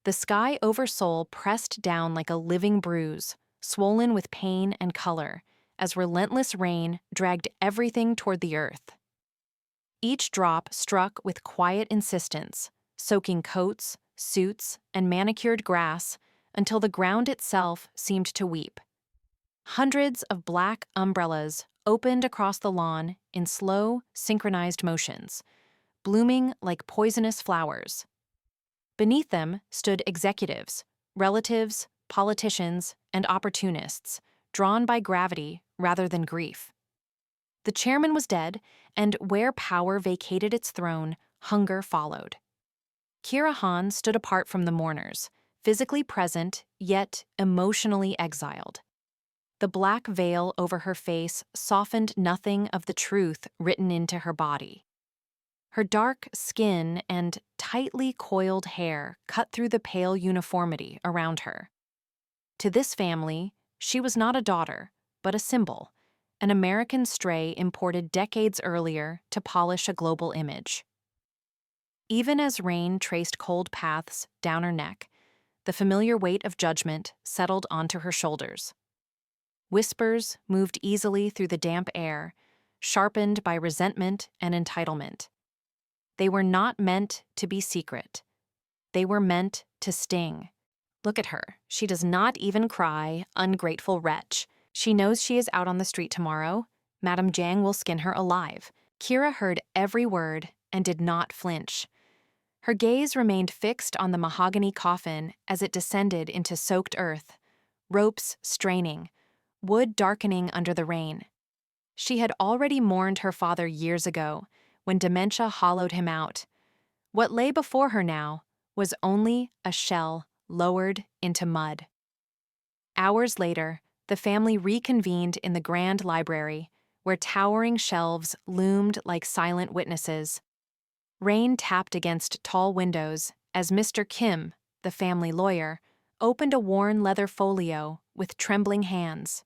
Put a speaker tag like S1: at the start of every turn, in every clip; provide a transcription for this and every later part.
S1: The sky over Seoul pressed down like a living bruise, swollen with pain and color, as relentless rain dragged everything toward the earth. Each drop struck with quiet insistence, soaking coats, suits, and manicured grass until the ground itself seemed to weep. Hundreds of black umbrellas opened across the lawn in slow, synchronized motions, blooming like poisonous flowers. Beneath them stood executives, relatives, politicians, and opportunists, drawn by gravity rather than grief. The chairman was dead, and where power vacated its throne, hunger followed. Kira Han stood apart from the mourners, physically present, yet emotionally exiled. The black veil over her face softened nothing of the truth written into her body. Her dark skin and tightly coiled hair cut through the pale uniformity around her. To this family, she was not a daughter, but a symbol, an American stray imported decades earlier to polish a global image. Even as rain traced cold paths down her neck, the familiar weight of judgment settled onto her shoulders. Whispers moved easily through the damp air, sharpened by resentment and entitlement. They were not meant to be secret. They were meant to sting. Look at her. She does not even cry, ungrateful wretch. She knows she is out on the street tomorrow. Madame Jiang will skin her alive. Kira heard every word and did not flinch. Her gaze remained fixed on the mahogany coffin as it descended into soaked earth, ropes straining, wood darkening under the rain. She had already mourned her father years ago, when dementia hollowed him out. What lay before her now was only a shell lowered into mud. Hours later, the family reconvened in the grand library, where towering shelves loomed like silent witnesses. Rain tapped against tall windows as Mr. Kim, the family lawyer, opened a worn leather folio with trembling hands.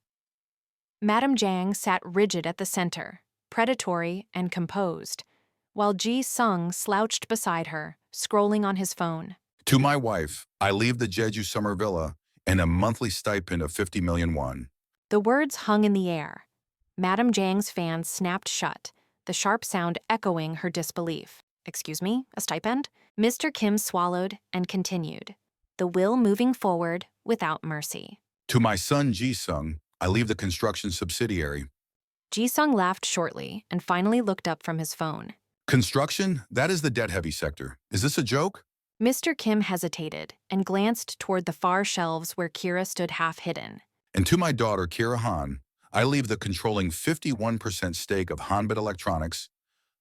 S1: Madame Jiang sat rigid at the center, predatory and composed, while Ji Sung slouched beside her, scrolling on his phone.
S2: To my wife, I leave the Jeju summer villa and a monthly stipend of 50 million won.
S1: The words hung in the air. Madame Jiang's fan snapped shut, the sharp sound echoing her disbelief. Excuse me, a stipend? Mr. Kim swallowed and continued, the will moving forward without mercy.
S2: To my son Ji-sung, I leave the construction subsidiary.
S1: Ji-sung laughed shortly and finally looked up from his phone.
S2: Construction? That is the debt-heavy sector. Is this a joke?
S1: Mr. Kim hesitated and glanced toward the far shelves where Kira stood half-hidden.
S2: And to my daughter, Kira Han, I leave the controlling 51% stake of Hanbit Electronics,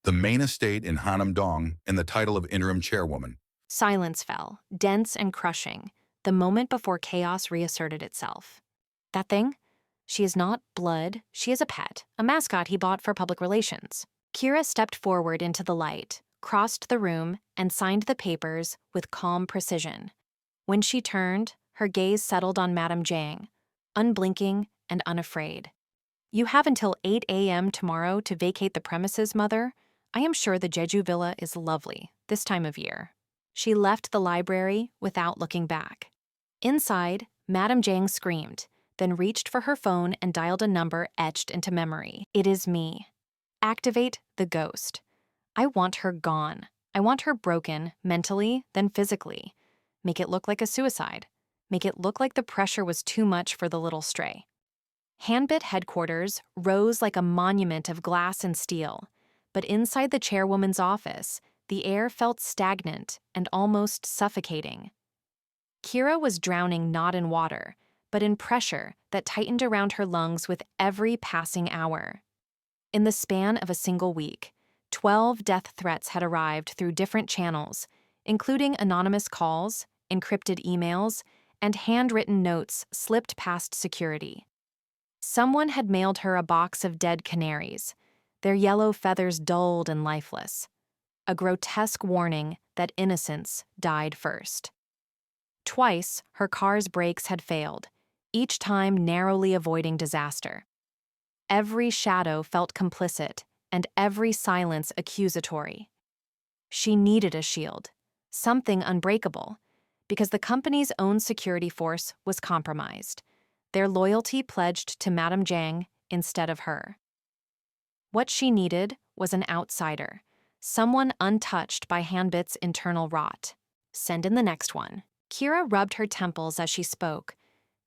S2: the main estate in Hanam-dong, and the title of interim chairwoman.
S1: Silence fell, dense and crushing, the moment before chaos reasserted itself. That thing? She is not blood, she is a pet, a mascot he bought for public relations. Kira stepped forward into the light, crossed the room, and signed the papers with calm precision. When she turned, her gaze settled on Madame Jiang, unblinking and unafraid. You have until 8 a.m. tomorrow to vacate the premises, Mother. I am sure the Jeju villa is lovely this time of year. She left the library without looking back. Inside, Madame Jiang screamed, then reached for her phone and dialed a number etched into memory. It is me. Activate the ghost. I want her gone. I want her broken, mentally, then physically. Make it look like a suicide. Make it look like the pressure was too much for the little stray. Hanbit headquarters rose like a monument of glass and steel, but inside the chairwoman's office, the air felt stagnant and almost suffocating. Kira was drowning not in water, but in pressure that tightened around her lungs with every passing hour. In the span of a single week, 12 death threats had arrived through different channels, including anonymous calls, encrypted emails, and handwritten notes slipped past security. Someone had mailed her a box of dead canaries, their yellow feathers dulled and lifeless, a grotesque warning that innocence died first. Twice, her car's brakes had failed, each time narrowly avoiding disaster. Every shadow felt complicit, and every silence accusatory. She needed a shield, something unbreakable, because the company's own security force was compromised, their loyalty pledged to Madame Jiang instead of her. What she needed was an outsider, someone untouched by Hanbit's internal rot. Send in the next one. Kira rubbed her temples as she spoke,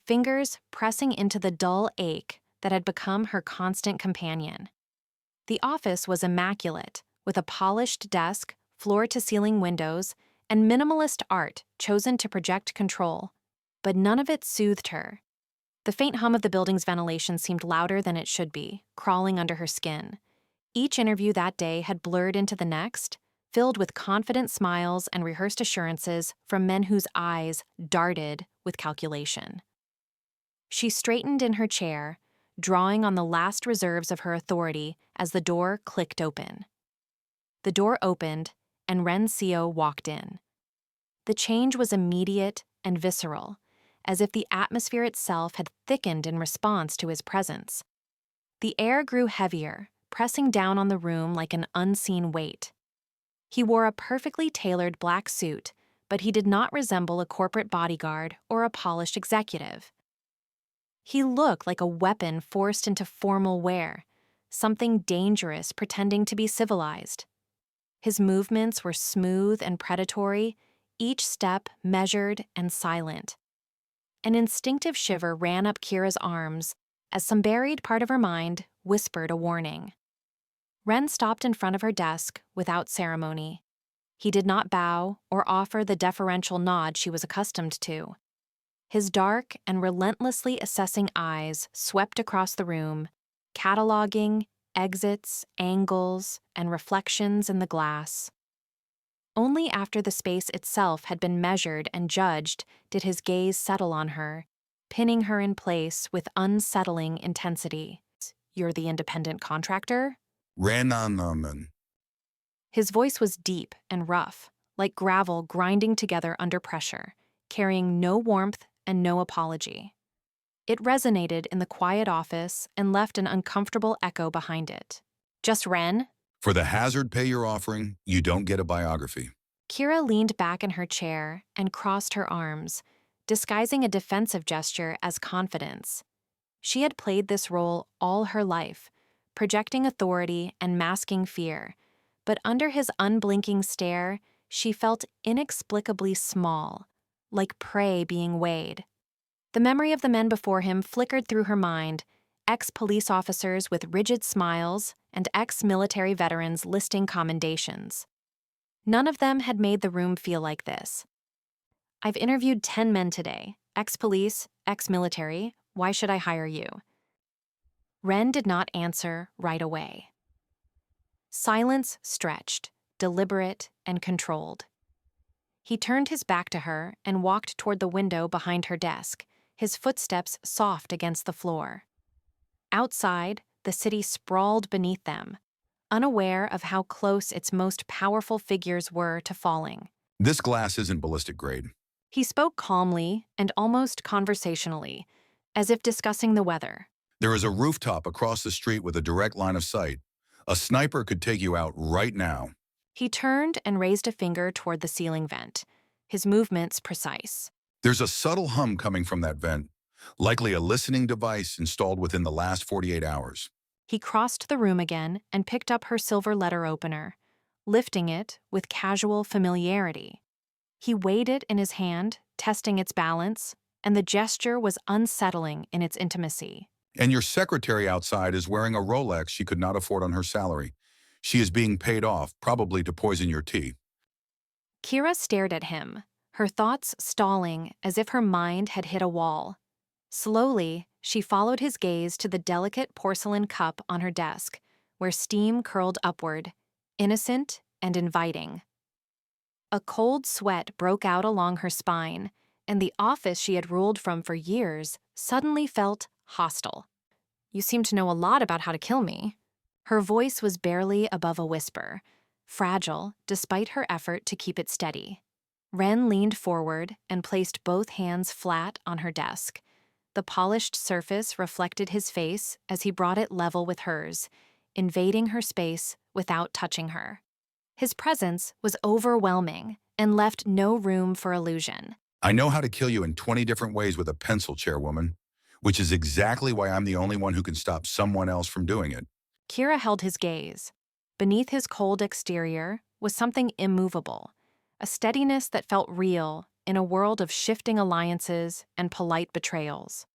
S1: fingers pressing into the dull ache that had become her constant companion. The office was immaculate, with a polished desk, floor-to-ceiling windows, and minimalist art chosen to project control. But none of it soothed her. The faint hum of the building's ventilation seemed louder than it should be, crawling under her skin. Each interview that day had blurred into the next, filled with confident smiles and rehearsed assurances from men whose eyes darted with calculation. She straightened in her chair, drawing on the last reserves of her authority as the door clicked open. The door opened, and Ren Seo walked in. The change was immediate and visceral, as if the atmosphere itself had thickened in response to his presence. The air grew heavier, pressing down on the room like an unseen weight. He wore a perfectly tailored black suit, but he did not resemble a corporate bodyguard or a polished executive. He looked like a weapon forced into formal wear, something dangerous pretending to be civilized. His movements were smooth and predatory, each step measured and silent. An instinctive shiver ran up Kira's arms as some buried part of her mind whispered a warning. Ren stopped in front of her desk without ceremony. He did not bow or offer the deferential nod she was accustomed to. His dark and relentlessly assessing eyes swept across the room, cataloging exits, angles, and reflections in the glass. Only after the space itself had been measured and judged did his gaze settle on her, pinning her in place with unsettling intensity. "You're the independent contractor?"
S2: Renamen.
S1: His voice was deep and rough, like gravel grinding together under pressure, carrying no warmth and no apology. It resonated in the quiet office and left an uncomfortable echo behind it. "Just Ren?"
S2: For the hazard pay you're offering, you don't get a biography.
S1: Kira leaned back in her chair and crossed her arms, disguising a defensive gesture as confidence. She had played this role all her life, projecting authority and masking fear, but under his unblinking stare, she felt inexplicably small, like prey being weighed. The memory of the men before him flickered through her mind, ex-police officers with rigid smiles and ex-military veterans listing commendations. None of them had made the room feel like this. "I've interviewed 10 men today, ex-police, ex-military. Why should I hire you?" Ren did not answer right away. Silence stretched, deliberate and controlled. He turned his back to her and walked toward the window behind her desk, his footsteps soft against the floor. Outside, the city sprawled beneath them, unaware of how close its most powerful figures were to falling.
S2: This glass isn't ballistic grade.
S1: He spoke calmly and almost conversationally, as if discussing the weather.
S2: There is a rooftop across the street with a direct line of sight. A sniper could take you out right now.
S1: He turned and raised a finger toward the ceiling vent, his movements precise.
S2: There's a subtle hum coming from that vent, likely a listening device installed within the last 48 hours.
S1: He crossed the room again and picked up her silver letter opener, lifting it with casual familiarity. He weighed it in his hand, testing its balance, and the gesture was unsettling in its intimacy.
S2: And your secretary outside is wearing a Rolex she could not afford on her salary. She is being paid off, probably to poison your tea.
S1: Kira stared at him, her thoughts stalling as if her mind had hit a wall. Slowly, she followed his gaze to the delicate porcelain cup on her desk, where steam curled upward, innocent and inviting. A cold sweat broke out along her spine, and the office she had ruled from for years suddenly felt hostile. "You seem to know a lot about how to kill me." Her voice was barely above a whisper, fragile despite her effort to keep it steady. Ren leaned forward and placed both hands flat on her desk. The polished surface reflected his face as he brought it level with hers, invading her space without touching her. His presence was overwhelming and left no room for illusion.
S2: I know how to kill you in 20 different ways with a pencil, chairwoman, which is exactly why I'm the only one who can stop someone else from doing it.
S1: Kira held his gaze. Beneath his cold exterior was something immovable, a steadiness that felt real in a world of shifting alliances and polite betrayals.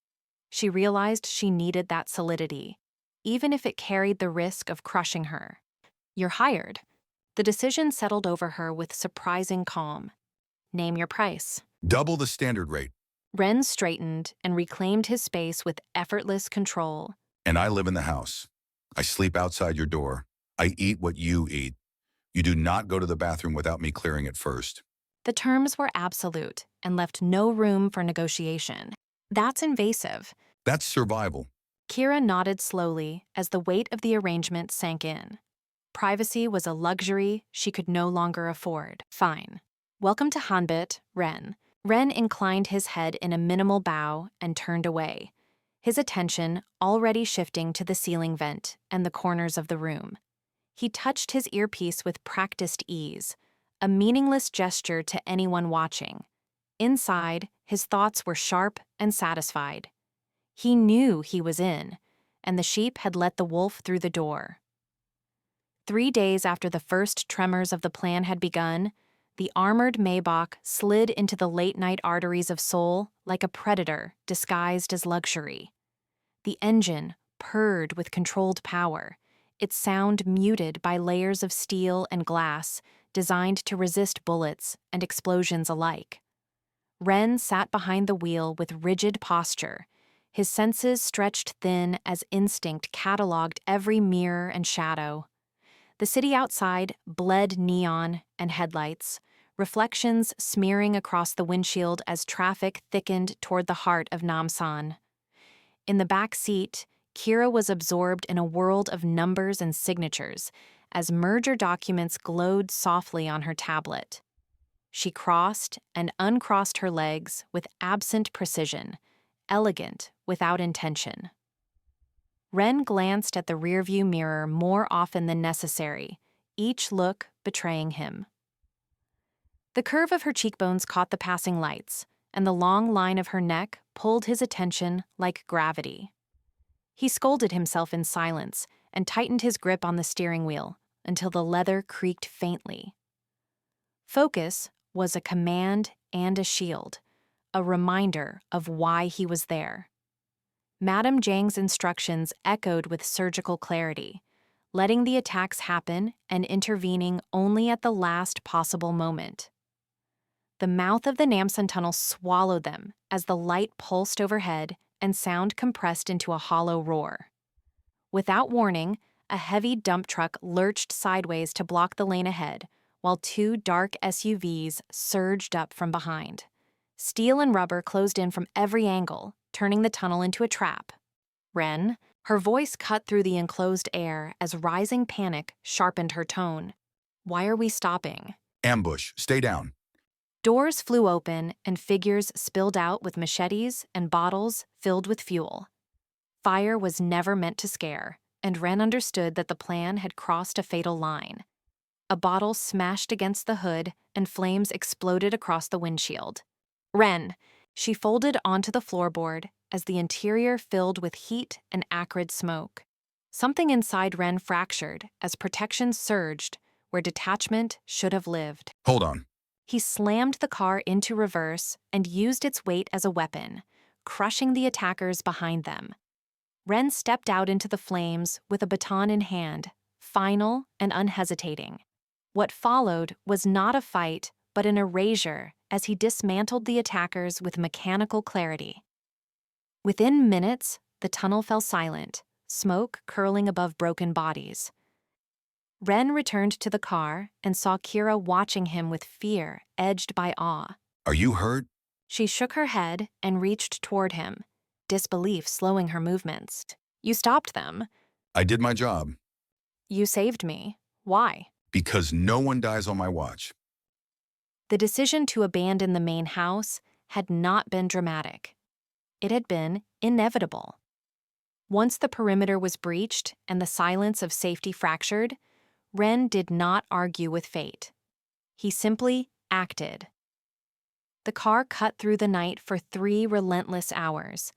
S1: She realized she needed that solidity, even if it carried the risk of crushing her. "You're hired." The decision settled over her with surprising calm. "Name your price."
S2: Double the standard rate,
S1: Ren straightened and reclaimed his space with effortless control.
S2: and I live in the house. I sleep outside your door. I eat what you eat. You do not go to the bathroom without me clearing it first.
S1: The terms were absolute and left no room for negotiation. That's invasive.
S2: That's survival.
S1: Kira nodded slowly as the weight of the arrangement sank in. Privacy was a luxury she could no longer afford. "Fine. Welcome to Hanbit, Ren." Ren inclined his head in a minimal bow and turned away, his attention already shifting to the ceiling vent and the corners of the room. He touched his earpiece with practiced ease, a meaningless gesture to anyone watching. Inside, his thoughts were sharp and satisfied. He knew he was in, and the sheep had let the wolf through the door. 3 days after the first tremors of the plan had begun, the armored Maybach slid into the late-night arteries of Seoul like a predator disguised as luxury. The engine purred with controlled power, its sound muted by layers of steel and glass designed to resist bullets and explosions alike. Ren sat behind the wheel with rigid posture, his senses stretched thin as instinct cataloged every mirror and shadow. The city outside bled neon and headlights, reflections smearing across the windshield as traffic thickened toward the heart of Namsan. In the back seat, Kira was absorbed in a world of numbers and signatures as merger documents glowed softly on her tablet. She crossed and uncrossed her legs with absent precision, elegant without intention. Ren glanced at the rearview mirror more often than necessary, each look betraying him. The curve of her cheekbones caught the passing lights, and the long line of her neck pulled his attention like gravity. He scolded himself in silence and tightened his grip on the steering wheel until the leather creaked faintly. Focus was a command and a shield, a reminder of why he was there. Madame Zhang's instructions echoed with surgical clarity, letting the attacks happen and intervening only at the last possible moment. The mouth of the Namsan tunnel swallowed them as the light pulsed overhead and sound compressed into a hollow roar. Without warning, a heavy dump truck lurched sideways to block the lane ahead, while 2 dark SUVs surged up from behind. Steel and rubber closed in from every angle, turning the tunnel into a trap. "Ren," her voice cut through the enclosed air as rising panic sharpened her tone. "Why are we stopping?"
S2: Ambush. Stay down.
S1: Doors flew open and figures spilled out with machetes and bottles filled with fuel. Fire was never meant to scare, and Ren understood that the plan had crossed a fatal line. A bottle smashed against the hood and flames exploded across the windshield. "Ren!" She folded onto the floorboard as the interior filled with heat and acrid smoke. Something inside Ren fractured as protection surged where detachment should have lived.
S2: Hold on.
S1: He slammed the car into reverse and used its weight as a weapon, crushing the attackers behind them. Ren stepped out into the flames with a baton in hand, final and unhesitating. What followed was not a fight, but an erasure as he dismantled the attackers with mechanical clarity. Within minutes, the tunnel fell silent, smoke curling above broken bodies. Ren returned to the car and saw Kira watching him with fear edged by awe.
S2: Are you hurt?
S1: She shook her head and reached toward him, disbelief slowing her movements. "You stopped them."
S2: I did my job.
S1: "You saved me. Why?"
S2: Because no one dies on my watch.
S1: The decision to abandon the main house had not been dramatic. It had been inevitable. Once the perimeter was breached and the silence of safety fractured, Ren did not argue with fate. He simply acted. The car cut through the night for 3 relentless hours,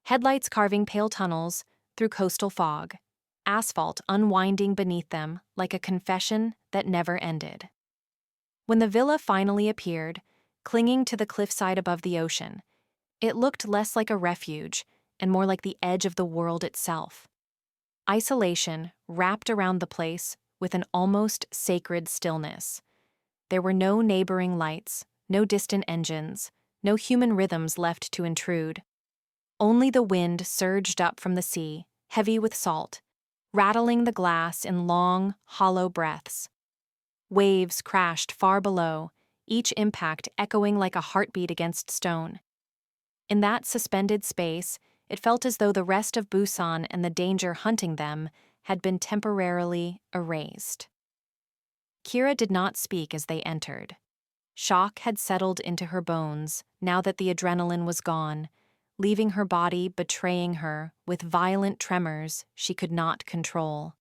S1: headlights carving pale tunnels through coastal fog, asphalt unwinding beneath them like a confession that never ended. When the villa finally appeared, clinging to the cliffside above the ocean, it looked less like a refuge and more like the edge of the world itself. Isolation wrapped around the place with an almost sacred stillness. There were no neighboring lights, no distant engines, no human rhythms left to intrude. Only the wind surged up from the sea, heavy with salt, rattling the glass in long, hollow breaths. Waves crashed far below, each impact echoing like a heartbeat against stone. In that suspended space, it felt as though the rest of Busan and the danger hunting them had been temporarily erased. Kira did not speak as they entered. Shock had settled into her bones now that the adrenaline was gone, leaving her body betraying her with violent tremors she could not control.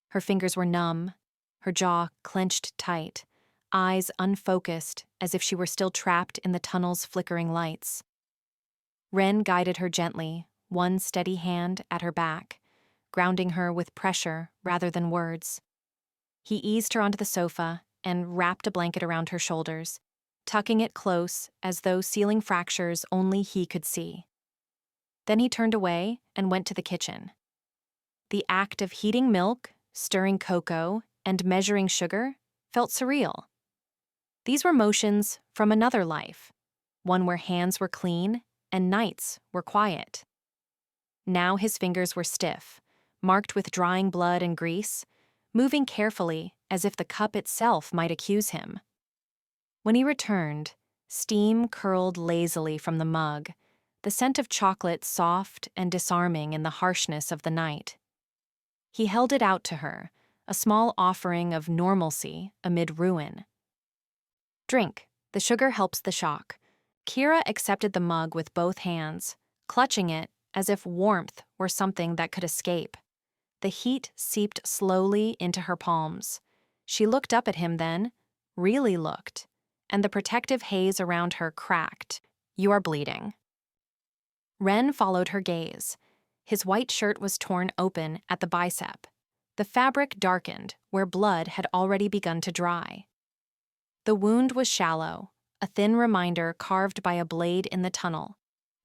S1: Her fingers were numb, her jaw clenched tight, eyes unfocused as if she were still trapped in the tunnel's flickering lights. Ren guided her gently, one steady hand at her back, grounding her with pressure rather than words. He eased her onto the sofa and wrapped a blanket around her shoulders, tucking it close as though sealing fractures only he could see. Then he turned away and went to the kitchen. The act of heating milk, stirring cocoa, and measuring sugar felt surreal. These were motions from another life, one where hands were clean and nights were quiet. Now his fingers were stiff, marked with drying blood and grease, moving carefully as if the cup itself might accuse him. When he returned, steam curled lazily from the mug, the scent of chocolate soft and disarming in the harshness of the night. He held it out to her, a small offering of normalcy amid ruin. "Drink. The sugar helps the shock." Kira accepted the mug with both hands, clutching it as if warmth were something that could escape. The heat seeped slowly into her palms. She looked up at him then, really looked, and the protective haze around her cracked. "You are bleeding." Ren followed her gaze. His white shirt was torn open at the bicep. The fabric darkened where blood had already begun to dry. The wound was shallow, a thin reminder carved by a blade in the tunnel,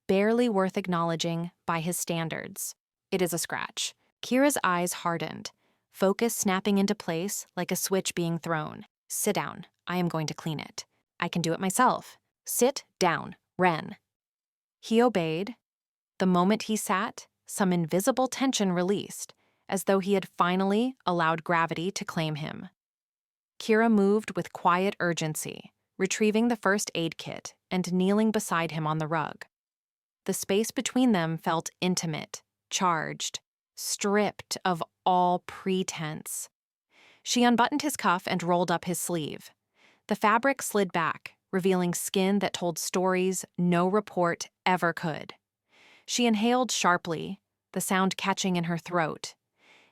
S1: barely worth acknowledging by his standards. "It is a scratch." Kira's eyes hardened, focus snapping into place like a switch being thrown. "Sit down. I am going to clean it. I can do it myself." "Sit down, Ren." He obeyed. The moment he sat, some invisible tension released, as though he had finally allowed gravity to claim him. Kira moved with quiet urgency, retrieving the first aid kit and kneeling beside him on the rug. The space between them felt intimate, charged, stripped of all pretense. She unbuttoned his cuff and rolled up his sleeve. The fabric slid back, revealing skin that told stories no report ever could. She inhaled sharply, the sound catching in her throat.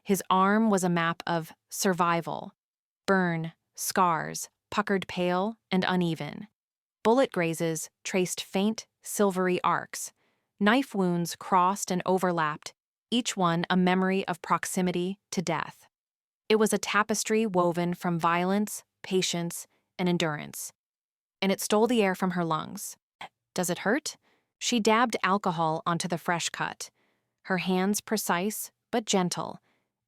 S1: His arm was a map of survival, burn, scars, puckered pale and uneven. Bullet grazes traced faint, silvery arcs. Knife wounds crossed and overlapped, each one a memory of proximity to death. It was a tapestry woven from violence, patience, and endurance. And it stole the air from her lungs. "Does it hurt?" She dabbed alcohol onto the fresh cut, her hands precise but gentle,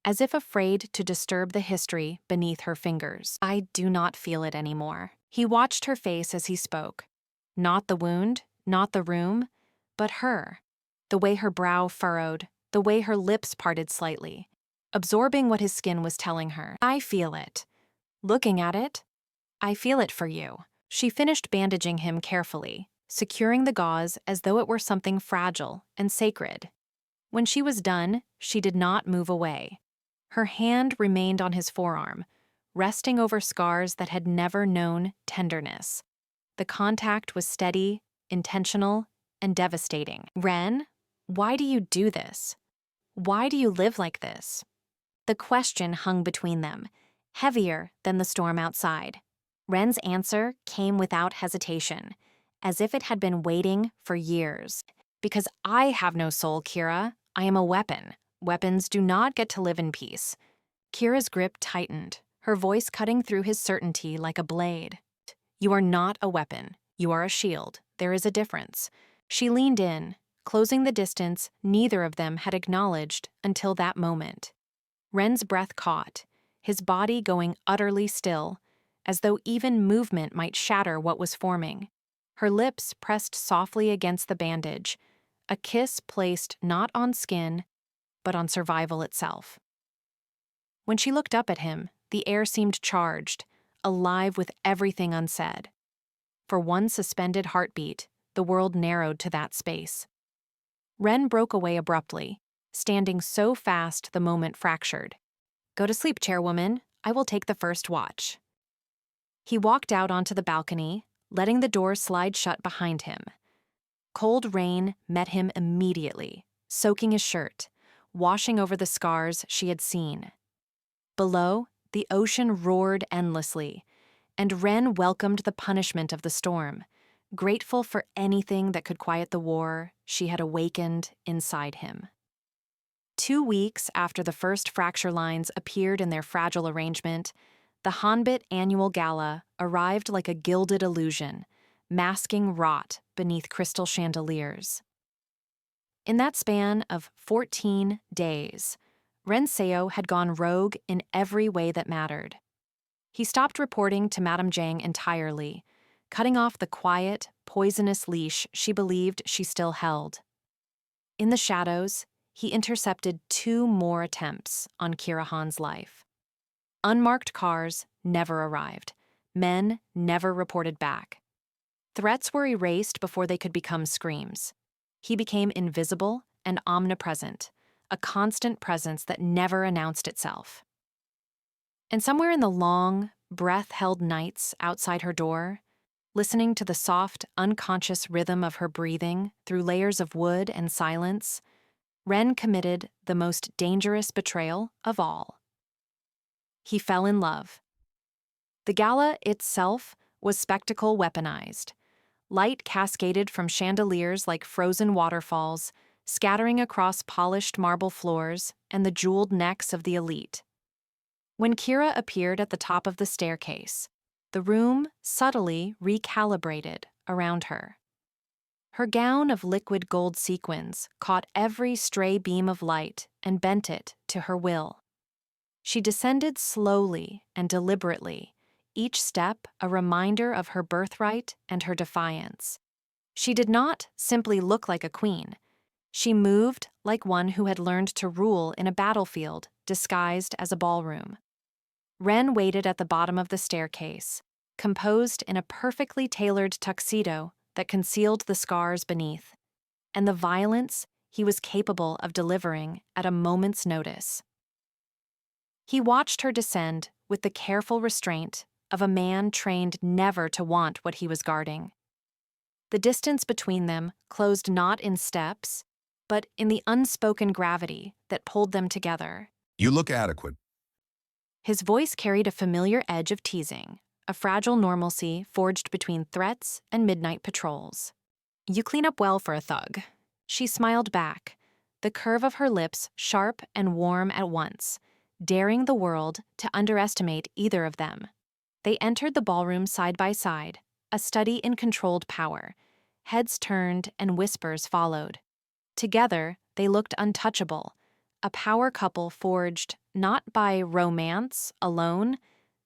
S1: as if afraid to disturb the history beneath her fingers. "I do not feel it anymore." He watched her face as he spoke. Not the wound, not the room, but her. The way her brow furrowed, the way her lips parted slightly, absorbing what his skin was telling her. "I feel it. Looking at it, I feel it for you." She finished bandaging him carefully, securing the gauze as though it were something fragile and sacred. When she was done, she did not move away. Her hand remained on his forearm, resting over scars that had never known tenderness. The contact was steady, intentional, and devastating. "Ren, why do you do this? Why do you live like this?" The question hung between them, heavier than the storm outside. Ren's answer came without hesitation, as if it had been waiting for years. Because I have no soul, Kira. I am a weapon. Weapons do not get to live in peace. Kira's grip tightened, her voice cutting through his certainty like a blade. You are not a weapon. You are a shield. There is a difference. She leaned in, closing the distance neither of them had acknowledged until that moment. Ren's breath caught, his body going utterly still, as though even movement might shatter what was forming. Her lips pressed softly against the bandage, a kiss placed not on skin, but on survival itself. When she looked up at him, the air seemed charged, alive with everything unsaid. For one suspended heartbeat, the world narrowed to that space. Ren broke away abruptly, standing so fast the moment fractured. Go to sleep, chairwoman. I will take the first watch. He walked out onto the balcony, letting the door slide shut behind him. Cold rain met him immediately, soaking his shirt, washing over the scars she had seen. Below, the ocean roared endlessly, and Ren welcomed the punishment of the storm, grateful for anything that could quiet the war she had awakened inside him. 2 weeks after the first fracture lines appeared in their fragile arrangement, the Hanbit annual gala arrived like a gilded illusion, masking rot beneath crystal chandeliers. In that span of 14 days, Ren Seo had gone rogue in every way that mattered. He stopped reporting to Madame Jiang entirely, cutting off the quiet, poisonous leash she believed she still held. In the shadows, he intercepted 2 more attempts on Kira Han's life. Unmarked cars never arrived. Men never reported back. Threats were erased before they could become screams. He became invisible and omnipresent, a constant presence that never announced itself. And somewhere in the long, breath-held nights outside her door, listening to the soft, unconscious rhythm of her breathing through layers of wood and silence, Ren committed the most dangerous betrayal of all. He fell in love. The gala itself was spectacle weaponized. Light cascaded from chandeliers like frozen waterfalls, scattering across polished marble floors and the jeweled necks of the elite. When Kira appeared at the top of the staircase, the room subtly recalibrated around her. Her gown of liquid gold sequins caught every stray beam of light and bent it to her will. She descended slowly and deliberately, each step a reminder of her birthright and her defiance. She did not simply look like a queen. She moved like one who had learned to rule in a battlefield disguised as a ballroom. Ren waited at the bottom of the staircase, composed in a perfectly tailored tuxedo that concealed the scars beneath, and the violence he was capable of delivering at a moment's notice. He watched her descend with the careful restraint of a man trained never to want what he was guarding. The distance between them closed not in steps, but in the unspoken gravity that pulled them together.
S2: You look adequate.
S1: His voice carried a familiar edge of teasing, a fragile normalcy forged between threats and midnight patrols. You clean up well for a thug. She smiled back, the curve of her lips sharp and warm at once, daring the world to underestimate either of them. They entered the ballroom side by side, a study in controlled power. Heads turned and whispers followed. Together, they looked untouchable, a power couple forged not by romance alone,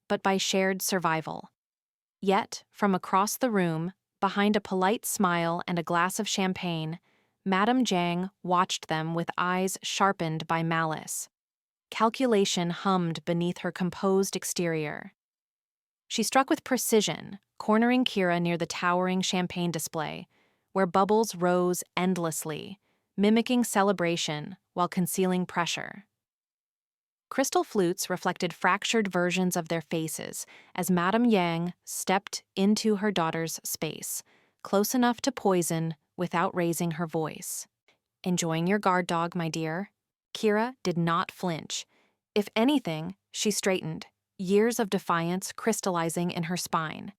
S1: but by shared survival. Yet, from across the room, behind a polite smile and a glass of champagne, Madame Jiang watched them with eyes sharpened by malice. Calculation hummed beneath her composed exterior. She struck with precision, cornering Kira near the towering champagne display, where bubbles rose endlessly, mimicking celebration while concealing pressure. Crystal flutes reflected fractured versions of their faces as Madame Yang stepped into her daughter's space, close enough to poison without raising her voice. Enjoying your guard dog, my dear? Kira did not flinch. If anything, she straightened, years of defiance crystallizing in her spine.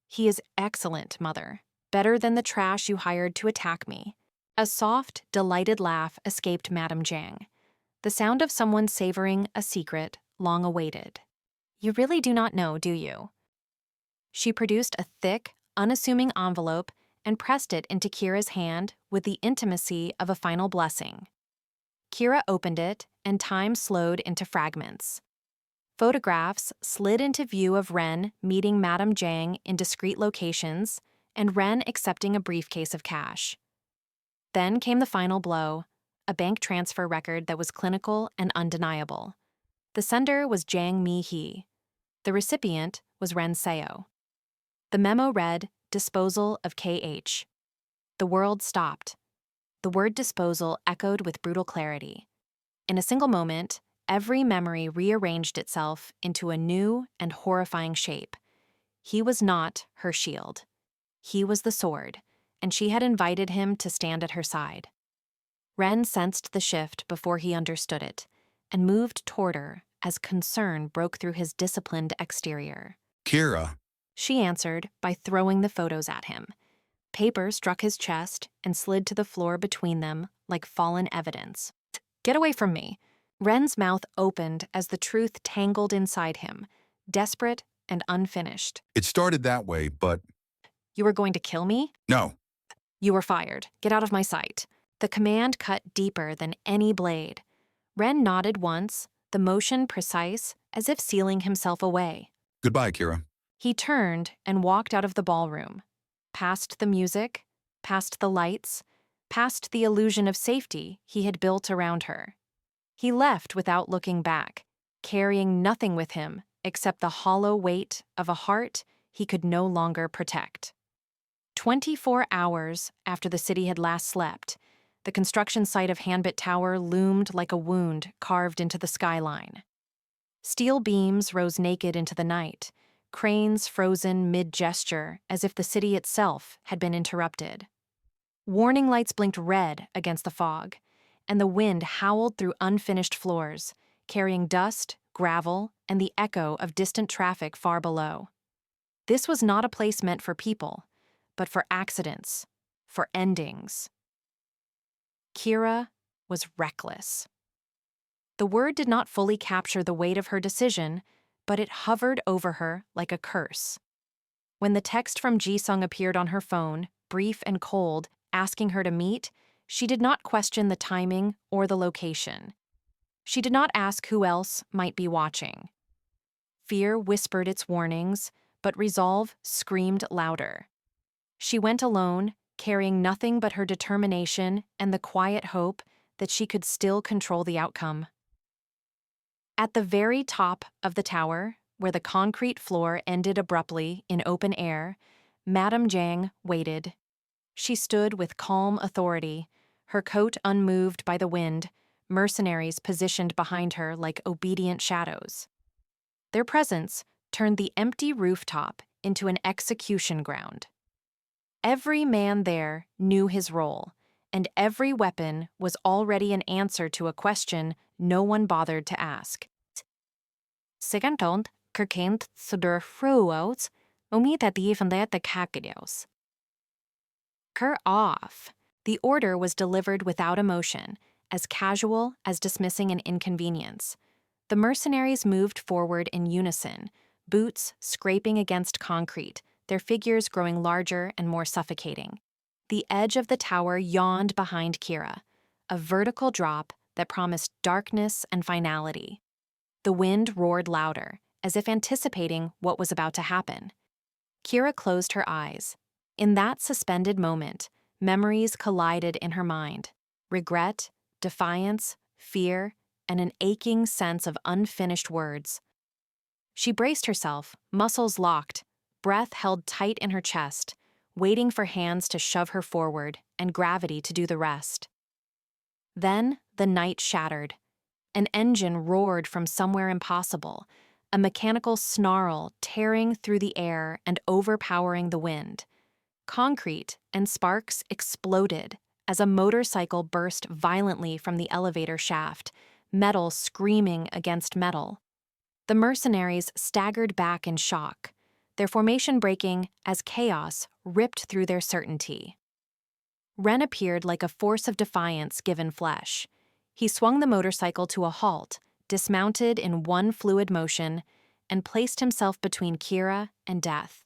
S1: He is excellent, mother. Better than the trash you hired to attack me. A soft, delighted laugh escaped Madame Jiang, the sound of someone savoring a secret long awaited. You really do not know, do you? She produced a thick, unassuming envelope and pressed it into Kira's hand with the intimacy of a final blessing. Kira opened it, and time slowed into fragments. Photographs slid into view of Ren meeting Madame Jiang in discreet locations and Ren accepting a briefcase of cash. Then came the final blow, a bank transfer record that was clinical and undeniable. The sender was Jiang Mi-hee. The recipient was Ren Seo. The memo read, "Disposal of KH." The world stopped. The word disposal echoed with brutal clarity. In a single moment, every memory rearranged itself into a new and horrifying shape. He was not her shield. He was the sword, and she had invited him to stand at her side. Ren sensed the shift before he understood it, and moved toward her as concern broke through his disciplined exterior.
S2: Kira,
S1: She answered by throwing the photos at him. Paper struck his chest and slid to the floor between them like fallen evidence. Get away from me. Ren's mouth opened as the truth tangled inside him, desperate and unfinished.
S2: it started that way, but
S1: You were going to kill me?
S2: no.
S1: You were fired. Get out of my sight. The command cut deeper than any blade. Ren nodded once, the motion precise, as if sealing himself away.
S2: Goodbye, Kira.
S1: He turned and walked out of the ballroom, past the music, past the lights, past the illusion of safety he had built around her. He left without looking back, carrying nothing with him except the hollow weight of a heart he could no longer protect. 24 hours after the city had last slept, the construction site of Hanbit Tower loomed like a wound carved into the skyline. Steel beams rose naked into the night, cranes frozen mid-gesture as if the city itself had been interrupted. Warning lights blinked red against the fog, and the wind howled through unfinished floors, carrying dust, gravel, and the echo of distant traffic far below. This was not a place meant for people, but for accidents, for endings. Kira was reckless. The word did not fully capture the weight of her decision, but it hovered over her like a curse. When the text from Ji-sung appeared on her phone, brief and cold, asking her to meet, she did not question the timing or the location. She did not ask who else might be watching. Fear whispered its warnings, but resolve screamed louder. She went alone, carrying nothing but her determination and the quiet hope that she could still control the outcome. At the very top of the tower, where the concrete floor ended abruptly in open air, Madame Jiang waited. She stood with calm authority, her coat unmoved by the wind, mercenaries positioned behind her like obedient shadows. Their presence turned the empty rooftop into an execution ground. Every man there knew his role, and every weapon was already an answer to a question no one bothered to ask. Sigantond, Kirkent, Sudur Fruos, Omita even let the Kakadios. Her off. The order was delivered without emotion, as casual as dismissing an inconvenience. The mercenaries moved forward in unison, boots scraping against concrete, their figures growing larger and more suffocating. The edge of the tower yawned behind Kira, a vertical drop that promised darkness and finality. The wind roared louder, as if anticipating what was about to happen. Kira closed her eyes. In that suspended moment, memories collided in her mind. Regret, defiance, fear, and an aching sense of unfinished words. She braced herself, muscles locked, breath held tight in her chest, waiting for hands to shove her forward and gravity to do the rest. Then the night shattered. An engine roared from somewhere impossible, a mechanical snarl tearing through the air and overpowering the wind. Concrete and sparks exploded as a motorcycle burst violently from the elevator shaft, metal screaming against metal. The mercenaries staggered back in shock, their formation breaking as chaos ripped through their certainty. Ren appeared like a force of defiance given flesh. He swung the motorcycle to a halt, dismounted in one fluid motion, and placed himself between Kira and death.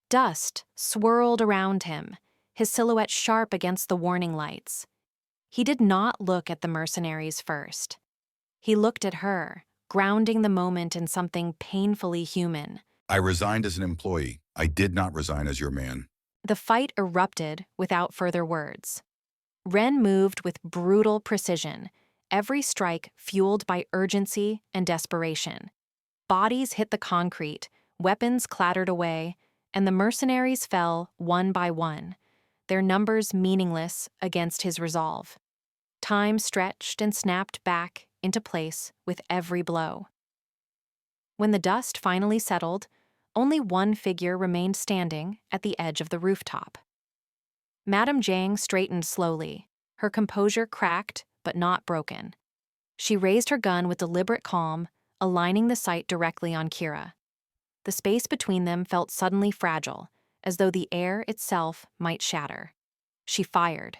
S1: Dust swirled around him, his silhouette sharp against the warning lights. He did not look at the mercenaries first. He looked at her, grounding the moment in something painfully human.
S2: I resigned as an employee. I did not resign as your man.
S1: The fight erupted without further words. Ren moved with brutal precision, every strike fueled by urgency and desperation. Bodies hit the concrete, weapons clattered away, and the mercenaries fell one by one, their numbers meaningless against his resolve. Time stretched and snapped back into place with every blow. When the dust finally settled, only one figure remained standing at the edge of the rooftop. Madame Jiang straightened slowly, her composure cracked but not broken. She raised her gun with deliberate calm, aligning the sight directly on Kira. The space between them felt suddenly fragile, as though the air itself might shatter. She fired.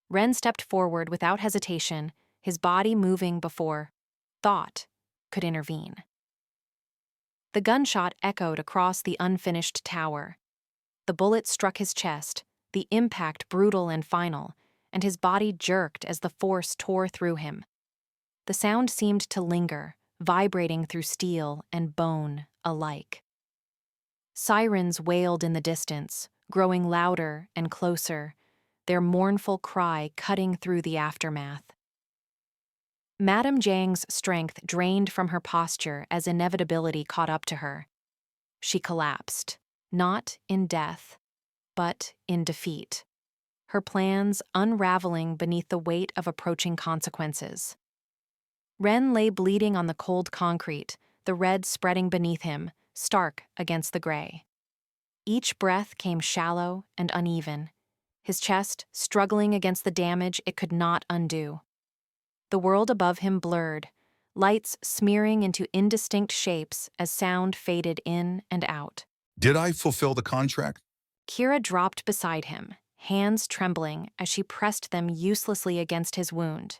S1: Ren stepped forward without hesitation, his body moving before thought could intervene. The gunshot echoed across the unfinished tower. The bullet struck his chest, the impact brutal and final, and his body jerked as the force tore through him. The sound seemed to linger, vibrating through steel and bone alike. Sirens wailed in the distance, growing louder and closer, their mournful cry cutting through the aftermath. Madame Jiang's strength drained from her posture as inevitability caught up to her. She collapsed, not in death, but in defeat, her plans unraveling beneath the weight of approaching consequences. Ren lay bleeding on the cold concrete, the red spreading beneath him, stark against the gray. Each breath came shallow and uneven, his chest struggling against the damage it could not undo. The world above him blurred, lights smearing into indistinct shapes as sound faded in and out.
S2: Did I fulfill the contract?
S1: Kira dropped beside him, hands trembling as she pressed them uselessly against his wound.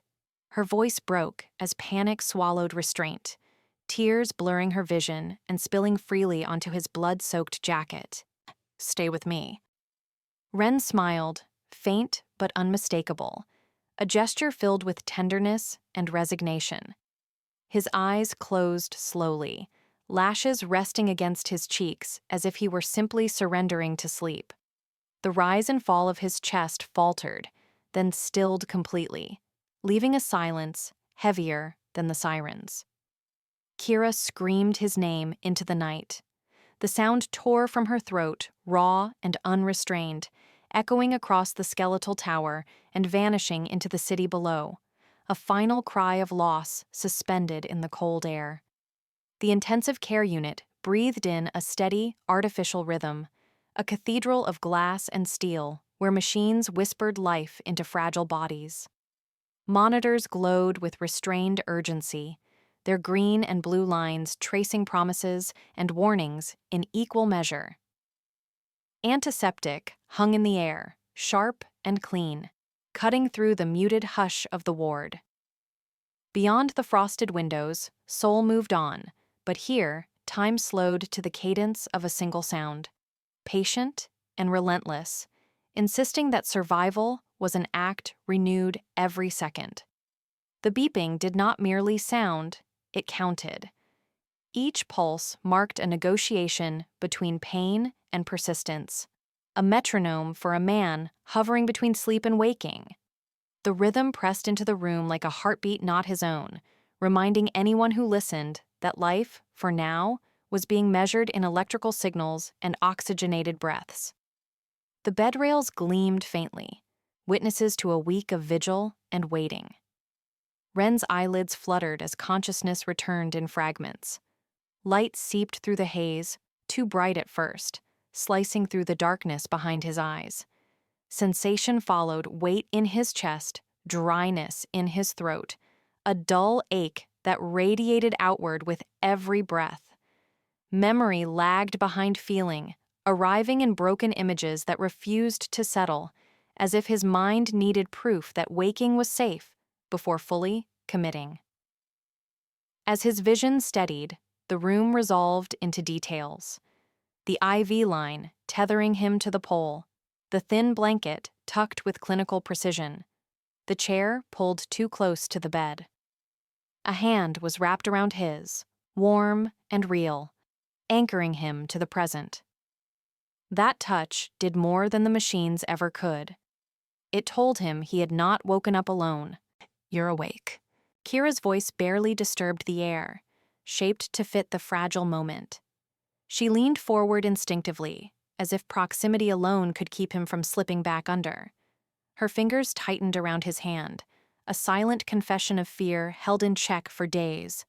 S1: Her voice broke as panic swallowed restraint, tears blurring her vision and spilling freely onto his blood-soaked jacket. "Stay with me." Ren smiled, faint but unmistakable, a gesture filled with tenderness and resignation. His eyes closed slowly, lashes resting against his cheeks as if he were simply surrendering to sleep. The rise and fall of his chest faltered, then stilled completely, leaving a silence heavier than the sirens. Kira screamed his name into the night. The sound tore from her throat, raw and unrestrained, echoing across the skeletal tower and vanishing into the city below, a final cry of loss suspended in the cold air. The intensive care unit breathed in a steady, artificial rhythm, a cathedral of glass and steel where machines whispered life into fragile bodies. Monitors glowed with restrained urgency, their green and blue lines tracing promises and warnings in equal measure. Antiseptic hung in the air, sharp and clean, cutting through the muted hush of the ward. Beyond the frosted windows, Seoul moved on, but here, time slowed to the cadence of a single sound, patient and relentless, insisting that survival was an act renewed every second. The beeping did not merely sound, it counted. Each pulse marked a negotiation between pain and persistence, a metronome for a man hovering between sleep and waking. The rhythm pressed into the room like a heartbeat not his own, reminding anyone who listened that life, for now, was being measured in electrical signals and oxygenated breaths. The bed rails gleamed faintly, witnesses to a week of vigil and waiting. Ren's eyelids fluttered as consciousness returned in fragments. Light seeped through the haze, too bright at first, slicing through the darkness behind his eyes. Sensation followed, weight in his chest, dryness in his throat, a dull ache that radiated outward with every breath. Memory lagged behind feeling, arriving in broken images that refused to settle, as if his mind needed proof that waking was safe before fully committing. As his vision steadied, the room resolved into details. The IV line tethering him to the pole, the thin blanket tucked with clinical precision, the chair pulled too close to the bed. A hand was wrapped around his, warm and real, anchoring him to the present. That touch did more than the machines ever could. It told him he had not woken up alone. "You're awake." Kira's voice barely disturbed the air, shaped to fit the fragile moment. She leaned forward instinctively, as if proximity alone could keep him from slipping back under. Her fingers tightened around his hand, a silent confession of fear held in check for days.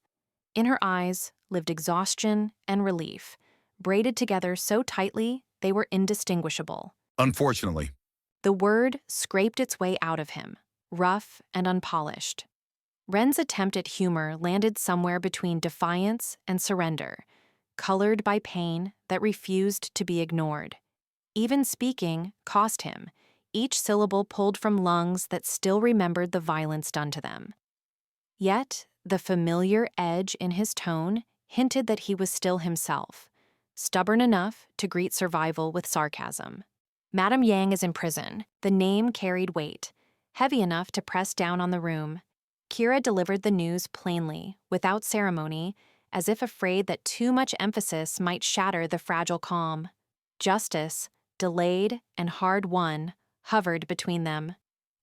S1: In her eyes lived exhaustion and relief, braided together so tightly they were indistinguishable.
S2: Unfortunately,
S1: The word scraped its way out of him, rough and unpolished. Ren's attempt at humor landed somewhere between defiance and surrender, colored by pain that refused to be ignored. Even speaking cost him, each syllable pulled from lungs that still remembered the violence done to them. Yet, the familiar edge in his tone hinted that he was still himself, stubborn enough to greet survival with sarcasm. Madame Yang is in prison. The name carried weight, heavy enough to press down on the room. Kira delivered the news plainly, without ceremony, as if afraid that too much emphasis might shatter the fragile calm. Justice, delayed and hard-won, hovered between them.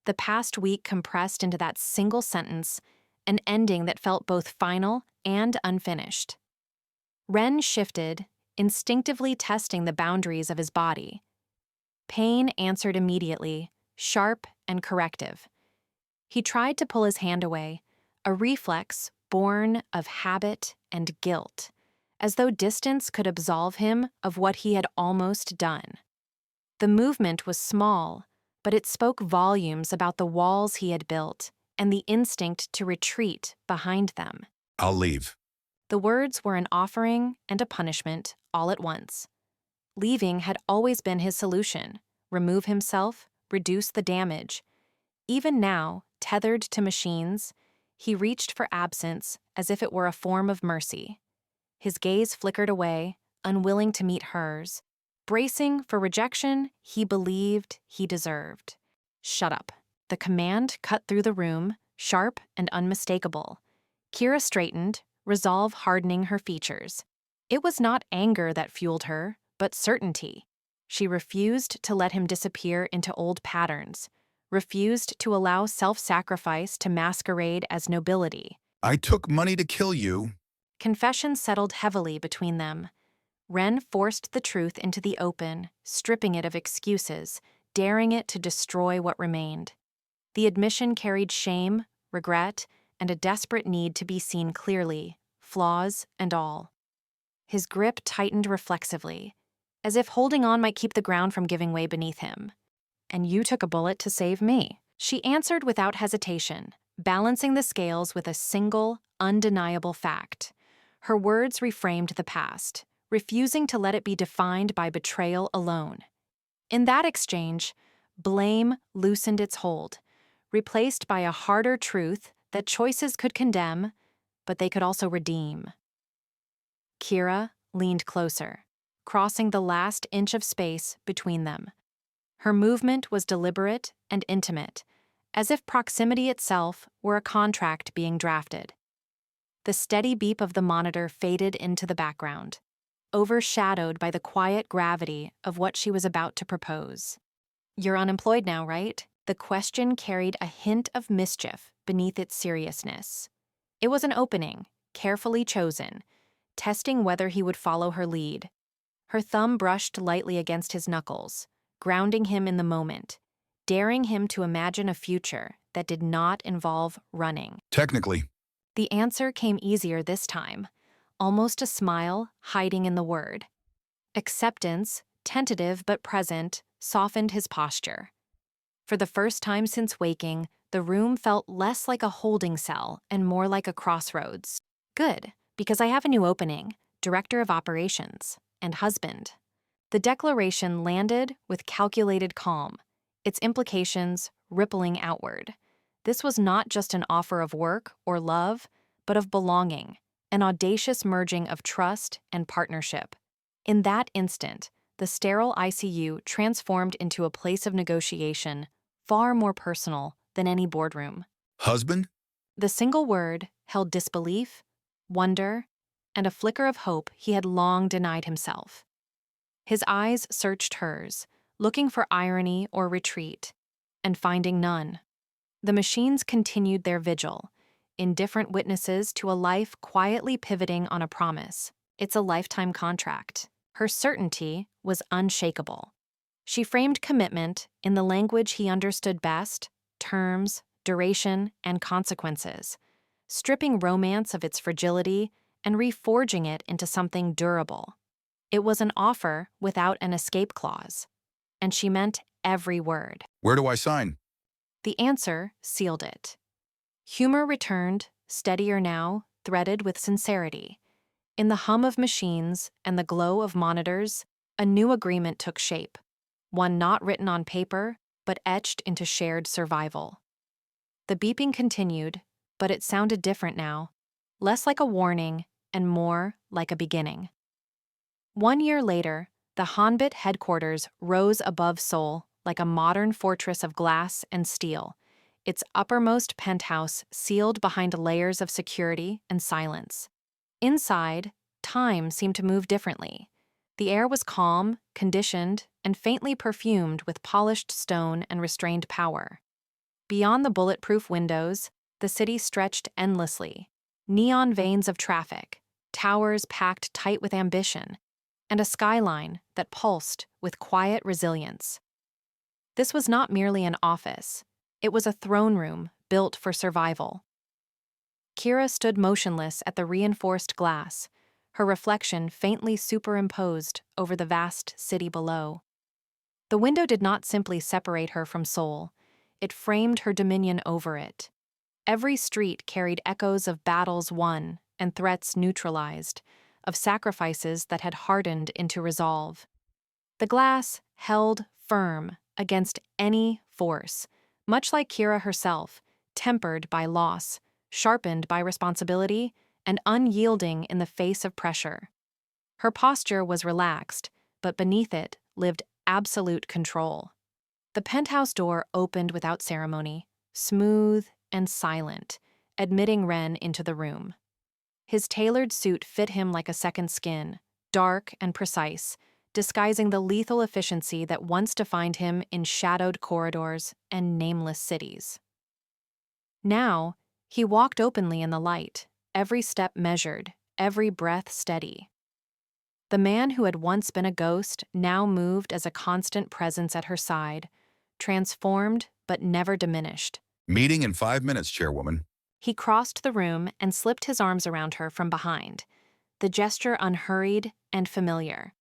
S1: The past week compressed into that single sentence, an ending that felt both final and unfinished. Ren shifted, instinctively testing the boundaries of his body. Pain answered immediately, sharp and corrective. He tried to pull his hand away, a reflex born of habit and guilt, as though distance could absolve him of what he had almost done. The movement was small, but it spoke volumes about the walls he had built and the instinct to retreat behind them.
S2: I'll leave.
S1: The words were an offering and a punishment all at once. Leaving had always been his solution: remove himself, reduce the damage. Even now, tethered to machines, he reached for absence as if it were a form of mercy. His gaze flickered away, unwilling to meet hers, bracing for rejection he believed he deserved. "Shut up." The command cut through the room, sharp and unmistakable. Kira straightened, resolve hardening her features. It was not anger that fueled her, but certainty. She refused to let him disappear into old patterns, refused to allow self-sacrifice to masquerade as nobility.
S2: I took money to kill you.
S1: Confession settled heavily between them. Ren forced the truth into the open, stripping it of excuses, daring it to destroy what remained. The admission carried shame, regret, and a desperate need to be seen clearly, flaws and all. His grip tightened reflexively, as if holding on might keep the ground from giving way beneath him. "And you took a bullet to save me," she answered without hesitation, balancing the scales with a single, undeniable fact. Her words reframed the past, refusing to let it be defined by betrayal alone. In that exchange, blame loosened its hold, replaced by a harder truth that choices could condemn, but they could also redeem. Kira leaned closer, crossing the last inch of space between them. Her movement was deliberate and intimate, as if proximity itself were a contract being drafted. The steady beep of the monitor faded into the background, overshadowed by the quiet gravity of what she was about to propose. "You're unemployed now, right?" The question carried a hint of mischief beneath its seriousness. It was an opening, carefully chosen, testing whether he would follow her lead. Her thumb brushed lightly against his knuckles, grounding him in the moment, daring him to imagine a future that did not involve running.
S2: Technically,
S1: The answer came easier this time, almost a smile hiding in the word. Acceptance, tentative but present, softened his posture. For the first time since waking, the room felt less like a holding cell and more like a crossroads. "Good, because I have a new opening, director of operations, and husband." The declaration landed with calculated calm, its implications rippling outward. This was not just an offer of work or love, but of belonging, an audacious merging of trust and partnership. In that instant, the sterile ICU transformed into a place of negotiation far more personal than any boardroom.
S2: Husband?
S1: The single word held disbelief, wonder, and a flicker of hope he had long denied himself. His eyes searched hers, looking for irony or retreat, and finding none. The machines continued their vigil, indifferent witnesses to a life quietly pivoting on a promise. It's a lifetime contract. Her certainty was unshakable. She framed commitment in the language he understood best: terms, duration, and consequences, stripping romance of its fragility and reforging it into something durable. It was an offer without an escape clause, and she meant every word.
S2: Where do I sign?
S1: The answer sealed it. Humor returned, steadier now, threaded with sincerity. In the hum of machines and the glow of monitors, a new agreement took shape, one not written on paper, but etched into shared survival. The beeping continued, but it sounded different now, less like a warning and more like a beginning. 1 year later, the Hanbit headquarters rose above Seoul like a modern fortress of glass and steel, its uppermost penthouse sealed behind layers of security and silence. Inside, time seemed to move differently. The air was calm, conditioned, and faintly perfumed with polished stone and restrained power. Beyond the bulletproof windows, the city stretched endlessly, neon veins of traffic, towers packed tight with ambition, and a skyline that pulsed with quiet resilience. This was not merely an office. It was a throne room built for survival. Kira stood motionless at the reinforced glass, her reflection faintly superimposed over the vast city below. The window did not simply separate her from Seoul, it framed her dominion over it. Every street carried echoes of battles won and threats neutralized, of sacrifices that had hardened into resolve. The glass held firm against any force, much like Kira herself, tempered by loss, sharpened by responsibility, and unyielding in the face of pressure. Her posture was relaxed, but beneath it lived absolute control. The penthouse door opened without ceremony, smooth and silent, admitting Ren into the room. His tailored suit fit him like a second skin, dark and precise, disguising the lethal efficiency that once defined him in shadowed corridors and nameless cities. Now, he walked openly in the light, every step measured, every breath steady. The man who had once been a ghost now moved as a constant presence at her side, transformed but never diminished.
S2: Meeting in 5 minutes, Chairwoman.
S1: He crossed the room and slipped his arms around her from behind, the gesture unhurried and familiar.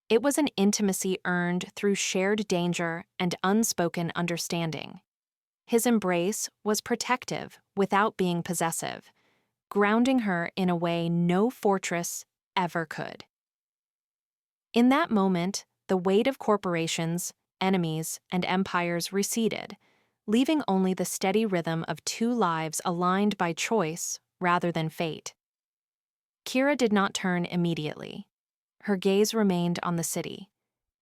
S1: It was an intimacy earned through shared danger and unspoken understanding. His embrace was protective without being possessive, grounding her in a way no fortress ever could. In that moment, the weight of corporations, enemies, and empires receded, leaving only the steady rhythm of two lives aligned by choice rather than fate. Kira did not turn immediately. Her gaze remained on the city,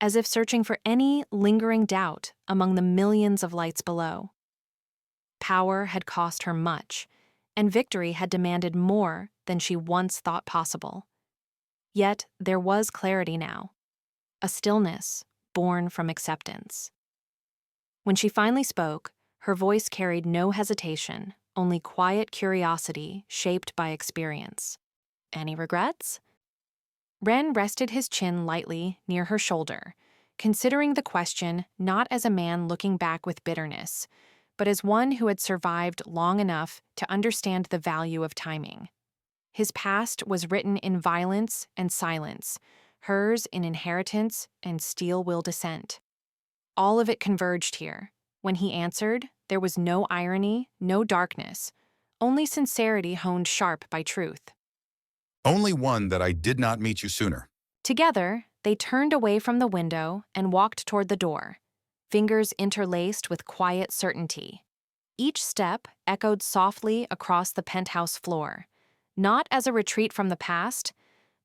S1: as if searching for any lingering doubt among the millions of lights below. Power had cost her much, and victory had demanded more than she once thought possible. Yet there was clarity now, a stillness born from acceptance. When she finally spoke, her voice carried no hesitation, only quiet curiosity shaped by experience. Any regrets? Ren rested his chin lightly near her shoulder, considering the question not as a man looking back with bitterness, but as one who had survived long enough to understand the value of timing. His past was written in violence and silence, hers in inheritance and steel-willed dissent. All of it converged here. When he answered, there was no irony, no darkness, only sincerity honed sharp by truth.
S2: Only one that I did not meet you sooner.
S1: Together, They turned away from the window and walked toward the door, fingers interlaced with quiet certainty. Each step echoed softly across the penthouse floor, not as a retreat from the past,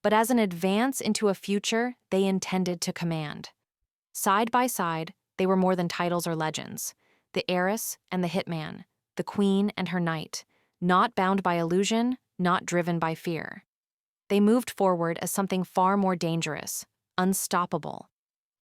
S1: but as an advance into a future they intended to command. Side by side, they were more than titles or legends. The heiress and the hitman, the queen and her knight, not bound by illusion, not driven by fear. They moved forward as something far more dangerous, unstoppable,